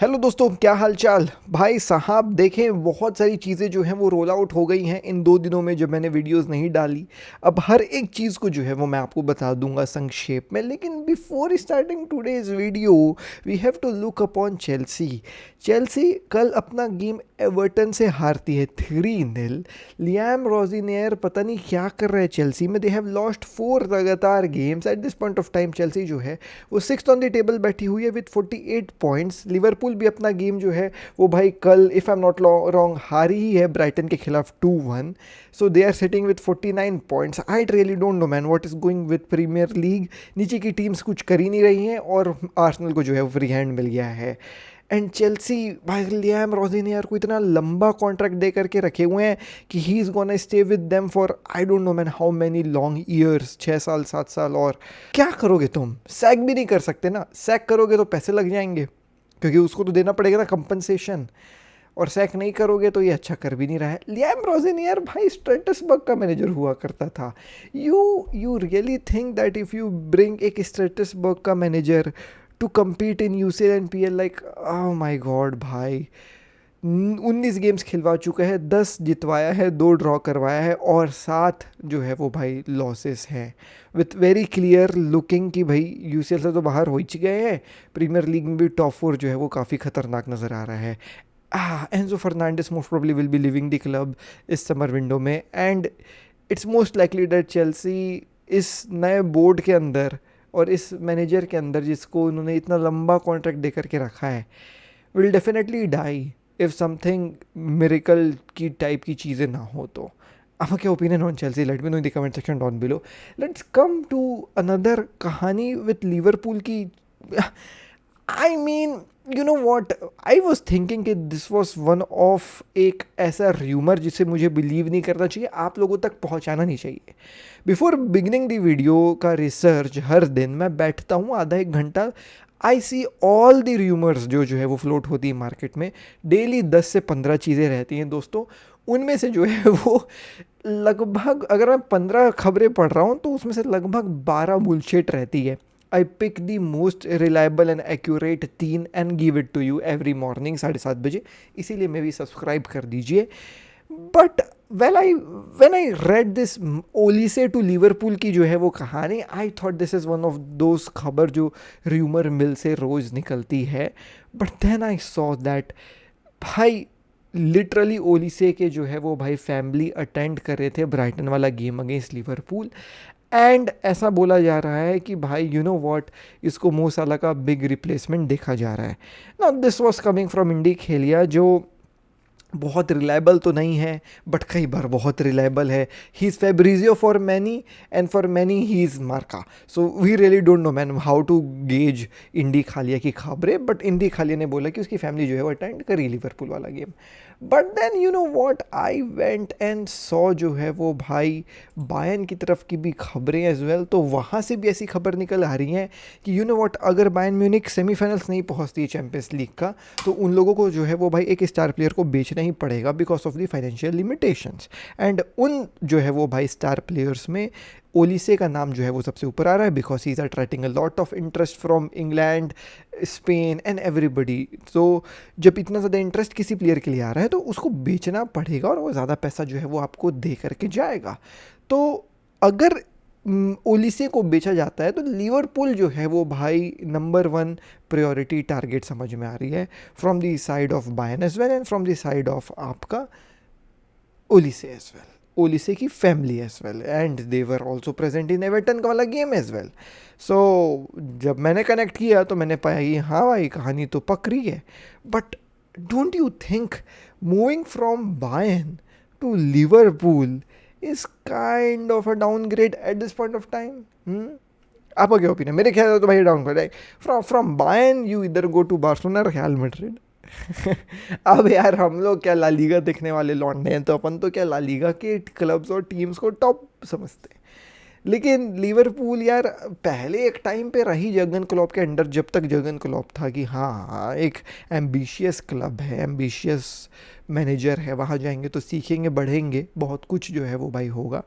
Hello दोस्तों, क्या हाल चाल। भाई साहब देखें, बहुत सारी चीज़ें जो हैं वो रोल आउट हो गई हैं इन 2 दिनों में जब मैंने वीडियोस नहीं डाली। अब हर एक चीज़ को जो है वो मैं आपको बता दूंगा संक्षेप में, लेकिन before starting today's video we have to look upon Chelsea. Chelsea कल अपना गेम एवर्टन से हारती है 3-0। लियाम रोजिनियर पता नहीं क्या कर रहे हैं चेल्सी में। दे हैव लॉस्ट 4 लगातार games. Eight this point of time Chelsea जो है वो 6th ऑन द टेबल बैठी हुई है विद 48 पॉइंट्स। लिवरपूल भी अपना गेम जो है वो भाई कल if I am not wrong हारी ही है ब्राइटन के खिलाफ 2-1। So they are sitting with 49 points. I really don't know man what is going with premier league. नीचे की टीम्स कुछ कर ही नहीं रही हैं और आर्सेनल को जो है वो फ्री हैंड मिल गया है। एंड चेल्सी भाई लियाम रोजिनियर को इतना लंबा कॉन्ट्रैक्ट दे करके रखे हुए हैं कि he is gonna stay with them for I don't know man how many long years, 6 साल 7 साल। और क्या करोगे तुम? सैक भी नहीं कर सकते ना। सैक करोगे तो पैसे लग जाएंगे क्योंकि उसको तो देना पड़ेगा ना कंपनसेशन। और सैक नहीं करोगे तो ये अच्छा कर भी नहीं रहा है। लियाम रोजिनियर भाई स्ट्रेटसबर्ग का मैनेजर हुआ करता था। You really think that if you bring एक स्ट्रेटसबर्ग का manager to compete in UCL and PL, like oh my god भाई। 19 गेम्स खिलवा चुका है, 10 जितवाया है, 2 ड्रॉ करवाया है और 7 जो है वो भाई लॉसेस हैं। विथ वेरी क्लियर लुकिंग कि भाई यूसीएल से तो बाहर हो ही गए हैं, प्रीमियर लीग में भी टॉप 4 जो है वो काफ़ी खतरनाक नज़र आ रहा है। Enzo Fernandez most probably will be living the club इस समर विंडो में। And it's most likely that Chelsea इस नए बोर्ड के अंदर और इस मैनेजर के अंदर जिसको उन्होंने इतना लंबा कॉन्ट्रैक्ट दे करके रखा है will definitely die if something miracle की टाइप की चीज़ें ना हो तो। आपका क्या opinion on Chelsea? Let me know in the comment section down below. Let's come to another कहानी विथ लिवरपूल की। I mean you know what, I was thinking कि दिस वॉज वन ऑफ एक ऐसा र्यूमर जिसे मुझे believe नहीं करना चाहिए, आप लोगों तक पहुंचाना नहीं चाहिए। बिफोर बिगनिंग द वीडियो का रिसर्च हर दिन मैं बैठता हूँ आधा एक घंटा। आई सी ऑल द र्यूमर्स जो है वो फ्लोट होती है मार्केट में। डेली 10 से 15 चीज़ें रहती हैं दोस्तों। उनमें से जो है वो लगभग, अगर मैं 15 खबरें पढ़ रहा हूँ तो उसमें से लगभग 12 बुलशिट रहती है। I pick the most reliable and accurate 3 and give it to you every morning 7:30 बजे। इसीलिए मैं भी सब्सक्राइब कर दीजिए। But when I read this Olise to Liverpool की जो है वो कहानी, I thought this is one of those खबर जो र्यूमर मिल से रोज़ निकलती है। But then I saw that भाई लिटरली ओलिसे के जो है वो भाई फैमिली अटेंड कर रहे थे ब्राइटन वाला गेम अगेंस्ट लिवरपूल। एंड ऐसा बोला जा रहा है कि भाई यू नो व्हाट, इसको मो साला का बिग रिप्लेसमेंट देखा जा रहा है। Now this was coming from Indykaila जो बहुत रिलायबल तो नहीं है बट कई बार बहुत रिलायबल है। He is Fabrizio for many and for many he is Marca. So we really don't know man how to gauge Indykaila की खबरें। बट इंडी खालिया ने बोला कि उसकी फैमिली जो है वो अटेंड करी लिवरपूल वाला game. But then you know what, I went and saw जो है वो भाई बायर्न की तरफ की भी खबरें एज वेल। तो वहाँ से भी ऐसी खबर निकल आ रही हैं कि यू नो वॉट, अगर बायर्न म्यूनिख सेमीफाइनल्स नहीं पहुँचती है चैंपियंस लीग का तो उन लोगों को जो है वो भाई एक स्टार प्लेयर को बेचना ही पड़ेगा because of the financial limitations. And उन जो है वो भाई स्टार प्लेयर्स में ओलिसे का नाम जो है वो सबसे ऊपर आ रहा है because he is attracting a lot of interest from England, Spain and everybody. तो जब इतना ज़्यादा इंटरेस्ट किसी प्लेयर के लिए आ रहा है तो उसको बेचना पड़ेगा और वो ज़्यादा पैसा जो है वो आपको दे करके जाएगा। तो अगर ओलिसे को बेचा जाता है तो लिवरपूल जो है वो भाई नंबर 1 प्रायोरिटी टारगेट समझ में आ रही है from the side of Bayern as well and from the side of आपका ओलिसे एज वेल, ओलिसे की family as well. And they were also present in Everton का वाला गेम एज वेल। सो जब मैंने कनेक्ट किया तो मैंने पाया कि हाँ भाई कहानी तो पक रही है। But don't you think moving from Bayern to Liverpool is kind of a downgrade at this point of time? आपका क्या ओपिनियन? मेरे ख्याल से तो भाई डाउनग्रेड है। फ्रॉम बायर्न यू इधर गो टू बार्सिलोना और रियल मैड्रिड। अब यार हम लोग क्या ला लीगा देखने वाले लौंडे हैं, तो अपन तो क्या ला लीगा के क्लब्स और टीम्स को टॉप समझते हैं। लेकिन लिवरपूल यार पहले एक टाइम पे रही जर्गन क्लॉप के अंडर, जब तक जर्गन क्लॉप था कि हाँ एक एम्बिशियस क्लब है, एम्बिशियस मैनेजर है, वहाँ जाएंगे तो सीखेंगे बढ़ेंगे बहुत कुछ जो है वो भाई होगा।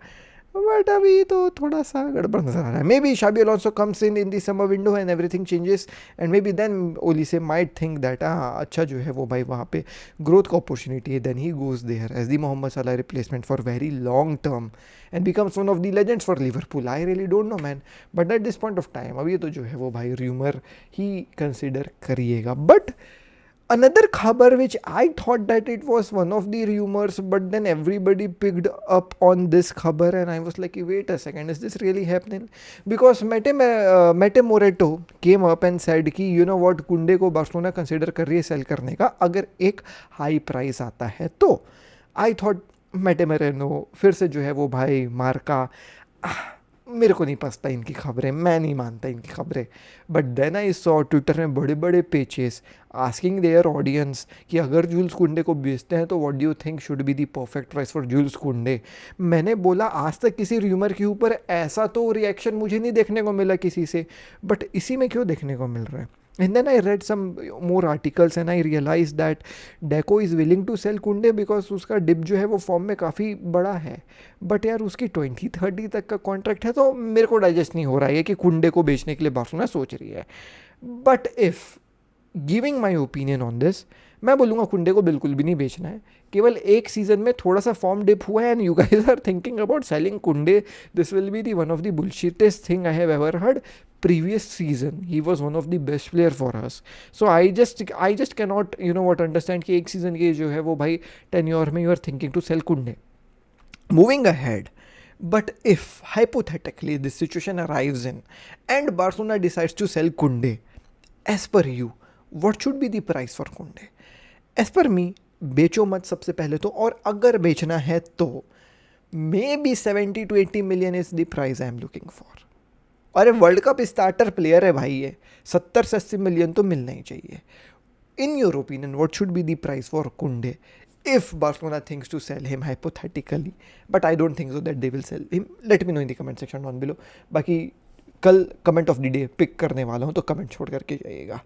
बट अभी तो थोड़ा सा गड़बड़ नजर आ रहा है. Maybe Xabi Alonso comes in the summer window and everything changes and maybe then Olise might think that अच्छा जो है वो भाई वहाँ पे ग्रोथ का अपॉर्चुनिटी है, then he goes there as the Mohammed Salah replacement for very long term and becomes one of the legends for Liverpool. I really don't know man, but at this point of time अब ये तो जो है वो भाई rumour ही consider करिएगा. But another khabar which I thought that it was one of the rumors, but then everybody picked up on this khabar and I was like, wait a second, is this really happening? Because Mete Moreto came up and said कि you know what, कुंडे को Barcelona consider कर रही है cell करने का अगर एक हाई प्राइस आता है तो. आई थॉट मेटे मोरेनो फिर से जो है वो भाई मार्का, मेरे को नहीं पसता इनकी खबरें, मैं नहीं मानता इनकी खबरें. But then I saw Twitter में बड़े बड़े पेजेस आस्किंग देयर ऑडियंस कि अगर जूल्स कुंडे को बेचते हैं तो what do you think should be the perfect price for Jules Kounde. मैंने बोला आज तक किसी र्यूमर के ऊपर ऐसा तो रिएक्शन मुझे नहीं देखने को मिला किसी से, बट इसी में क्यों देखने को मिल रहा है. And then I read some more articles and I realized that Deco is willing to sell कुंडे because उसका डिप जो है वो फॉर्म में काफ़ी बड़ा है. बट यार उसकी 2030 तक का कॉन्ट्रैक्ट है, तो मेरे को डाइजेस्ट नहीं हो रहा है कि कुंडे को बेचने के लिए बार्सिलोना सोच रही है. But if giving my opinion on this, मैं बोलूँगा कुंडे को बिल्कुल भी नहीं बेचना है. केवल एक सीज़न में थोड़ा सा फॉर्म डिप हुआ है and you guys are thinking about selling Kounde. This will be the one of the bullshittest thing I have ever heard. Previous season he was one of the best player for us, so I just cannot you know what understand कि एक season के जो है वो भाई tenure में you are thinking to sell कुंडे. Moving ahead, but if hypothetically this situation arrives in and Barcelona decides to sell Kunde, as per you what should be the price for Kunde? As per me, बेचो मत सबसे पहले तो, और अगर बेचना है तो maybe 70 to 80 million is the price I am looking for. अरे वर्ल्ड कप स्टार्टर प्लेयर है भाई, ये 70 से 80 मिलियन तो मिलना ही चाहिए. In your opinion what should be the price for Kounde if Barcelona thinks to sell him hypothetically, but I don't think so that they will sell him. Let me know in the comment section down below. बाकी कल comment of the day pick करने वाला हूँ तो comment छोड़ करके जाइएगा.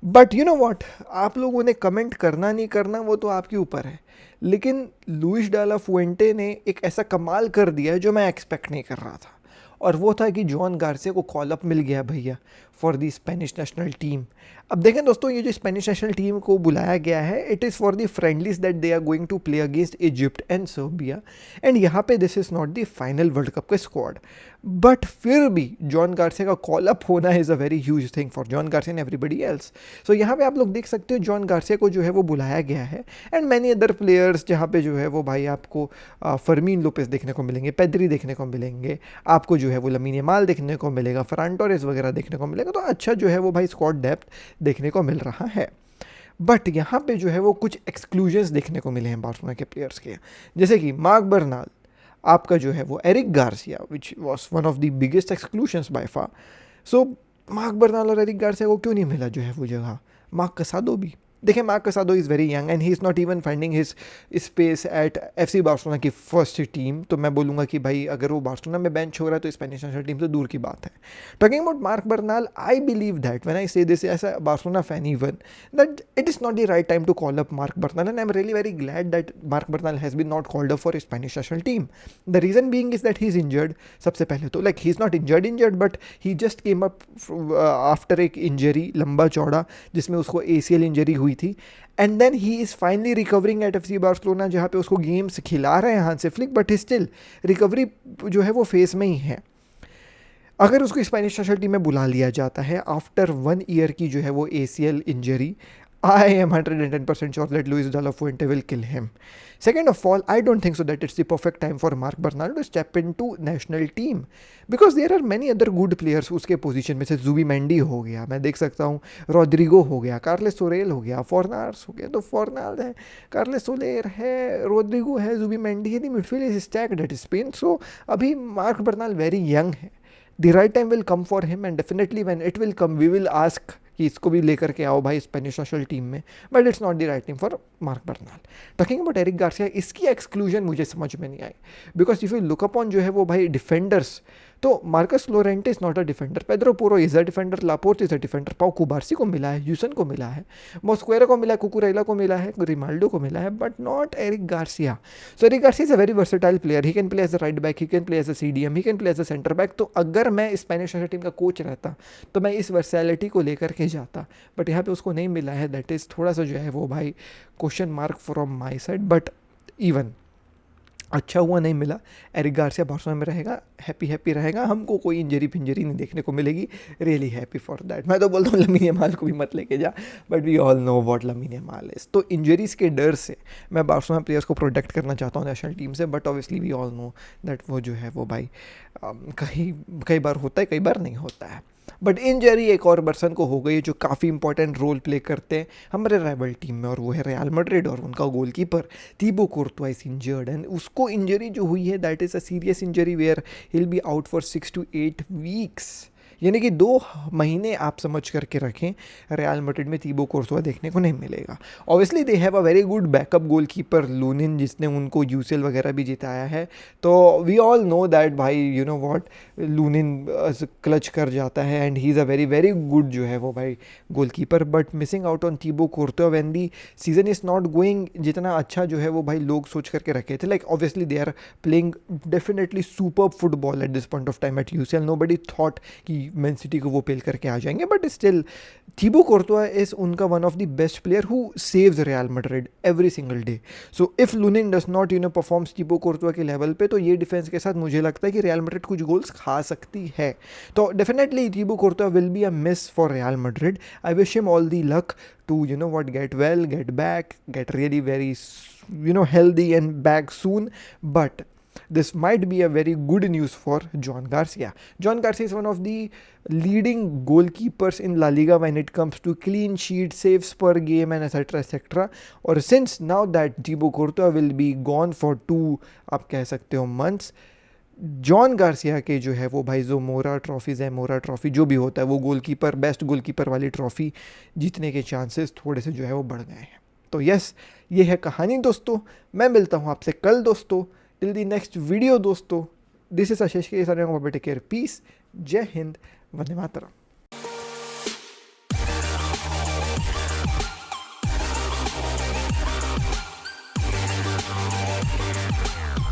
But you know what, आप लोगों ने कमेंट करना नहीं करना वो तो आपके ऊपर है, लेकिन लुइस डाला फुएंटे ने एक ऐसा कमाल कर दिया है जो मैं एक्सपेक्ट नहीं कर रहा था, और वो था कि जॉन गार्सिया को कॉल अप मिल गया भैया for the Spanish national team. अब देखें दोस्तों, ये जो स्पेनिश नेशनल टीम को बुलाया गया है it is for the friendlies that they are going to play against Egypt and Serbia, and यहाँ पे this is not the final world cup का स्क्वाड. बट फिर भी जॉन गार्सिया का कॉल अप होना is a very huge thing for John Garcia and everybody else. So यहाँ पे आप लोग देख सकते हो जॉन गार्सिया को जो है वो बुलाया गया है, एंड मैनी अदर प्लेयर्स जहाँ पे जो है वो भाई आपको फर्मीन लोपेस देखने को मिलेंगे, पेद्री देखने को मिलेंगे, आपको जो है वो लमीन यमाल देखने को मिलेगा, फरान टोरेस वगैरह देखने को मिलेगा. तो अच्छा जो है वो भाई स्क्वाड डेप्थ देखने को मिल रहा है. बट यहाँ पे जो है वो कुछ एक्सक्लूजन्स देखने को मिले हैं बार्सिलोना के प्लेयर्स के, जैसे कि मार्क बर्नाल, आपका जो है वो Eric Garcia which was one of the biggest exclusions by far. So Marc Bernal और एरिक गार्सिया को क्यों नहीं मिला जो है वो जगह. मार्क कसाडो भी देखिए, mark कसाडो is very young and he is not even finding his space at FC Barcelona की फर्स्ट टीम. तो मैं बोलूँगा कि भाई अगर वो बार्सिलोना में बेंच हो रहा है तो स्पेनिश नेशनल टीम से दूर की बात है. Talking about Mark Bernal, I believe that when I say this as a Barcelona fan even, that it is not the right time to call up Mark Bernal, and I am really very glad that Mark Bernal has been not called up for Spanish national team. The reason being is that he is injured. सबसे पहले तो like he is not injured but he just came up after एक injury लंबा चौड़ा जिसमें उसको ACL injury हुई थी, and then he is finally recovering at FC Barcelona जहाँ पे उसको गेम्स खिला रहे हैं Hansi Flick, but still recovery जो है वो फेस में ही है. अगर उसको स्पेनिश नेशनल टीम में बुला लिया जाता है आफ्टर 1 ईयर की जो है वो ACL injury, I am 110% sure that Luis de la Fuente will kill him. Second of all, I don't think so that it's the perfect time for Marc Bernal to step into national team because there are many other good players उसके position में से. जुबीमेंडी हो गया, मैं देख सकता हूँ, Rodrigo हो गया, कार्लेस सोरेल हो गया, फॉर्नार्स हो गया, तो फॉर्नाल्ड है, कार्लेस सोलेर है, रॉड्रिगो है, जुबीमेंडी है. The midfield is stacked at Spain. So अभी मार्क बर्नाल वेरी यंग है. The right time will come for him and definitely when it will come we will ask कि इसको भी लेकर के आओ भाई स्पेनिश नेशनल टीम में, but it's not the right time for Mark Bernal. Talking about Eric Garcia, इसकी exclusion मुझे समझ में नहीं आई because if you look upon जो है वो भाई डिफेंडर्स, तो Marcos Llorente is not a defender, Pedro Porro is a defender, Laporte is a defender, Pau Cubarsi को मिला है, यूसन को मिला है, मोस्क्वेरा को मिला है, कुकुरेला को मिला है, रिमाल्डो को मिला है, but not Eric Garcia. So Eric Garcia is a very versatile player, he can play as a right back, he can play as a CDM, he can play as a centre back. तो अगर मैं Spanish national team का coach रहता तो मैं इस वर्सैलिटी को लेकर के जाता, बट यहाँ पे उसको नहीं मिला है. दैट इज़ थोड़ा सा जो है वो भाई question mark from my side. But even अच्छा हुआ नहीं मिला. एरिक गार्सिया बार्सिलोना में रहेगा, हैप्पी हैप्पी रहेगा, हमको कोई इंजरी फिंजरी नहीं देखने को मिलेगी. Really happy for that. मैं तो बोलता हूँ लमीन यमाल को भी मत लेके जा, but we all know what Lamine Yamal is. तो इंजरीज के डर से मैं बार्सिलोना प्लेयर्स को प्रोटेक्ट करना चाहता हूँ नेशनल टीम से, but obviously we all know that वो जो है वो भाई कई बार होता है, कई बार नहीं होता है. बट इंजरी एक और पर्सन को हो गई जो काफ़ी इंपॉर्टेंट रोल प्ले करते हैं हमारे राइवल टीम में, और वो है रियल मैड्रिड और उनका goalkeeper Thibaut Courtois is injured. And उसको इंजरी जो हुई है that is a serious injury where he will be out for 6 to 8 weeks. यानी कि 2 महीने आप समझ करके रखें रियल मैड्रिड में थिबो कुर्तुआ देखने को नहीं मिलेगा. Obviously they have a very good backup goalkeeper Lunin, जिसने उनको यूसीएल वगैरह भी जिताया है. तो वी ऑल नो दैट भाई you know what Lunin clutch कर जाता है and he is a very very good जो है वो भाई goalkeeper. But missing out on Thibaut Courtois when the season is not going जितना अच्छा जो है वो भाई लोग सोच करके रखे थे. Like obviously they are playing definitely super football at this point of time at UCL. Nobody thought कि मैन सिटी को वो पेल करके आ जाएंगे, but still Thibaut Courtois is उनका one of the best player who saves Real Madrid every single day. So if Lunin does not performs Thibaut Courtois के level पे, तो ये डिफेंस के साथ मुझे लगता है कि रियल मैड्रिड कुछ गोल्स खा सकती है. तो definitely Thibaut Courtois will be a miss for Real Madrid. I wish him all the luck to what get well, get back, get really very healthy and back soon. But this might be a very good news for John Garcia. John Garcia is one of the leading goalkeepers in La Liga when it comes to clean sheet, saves per game and etc etc. और since now that Thibaut Courtois will be gone for 2 आप कह सकते हो months, John Garcia के जो है वो भाई जो मोरा ट्रॉफीज़ है, मोरा ट्रॉफी जो भी होता है, वो गोलकीपर बेस्ट गोलकीपर वाली ट्रॉफी जीतने के चांसेस थोड़े से जो है वो बढ़ गए हैं. तो यस, ये है कहानी दोस्तों. मैं मिलता हूँ आपसे कल दोस्तों. टिल दी नेक्स्ट वीडियो दोस्तों, दिस इज आशीष के साथ. टेक केयर, पीस, जय हिंद, वंदे मातरम.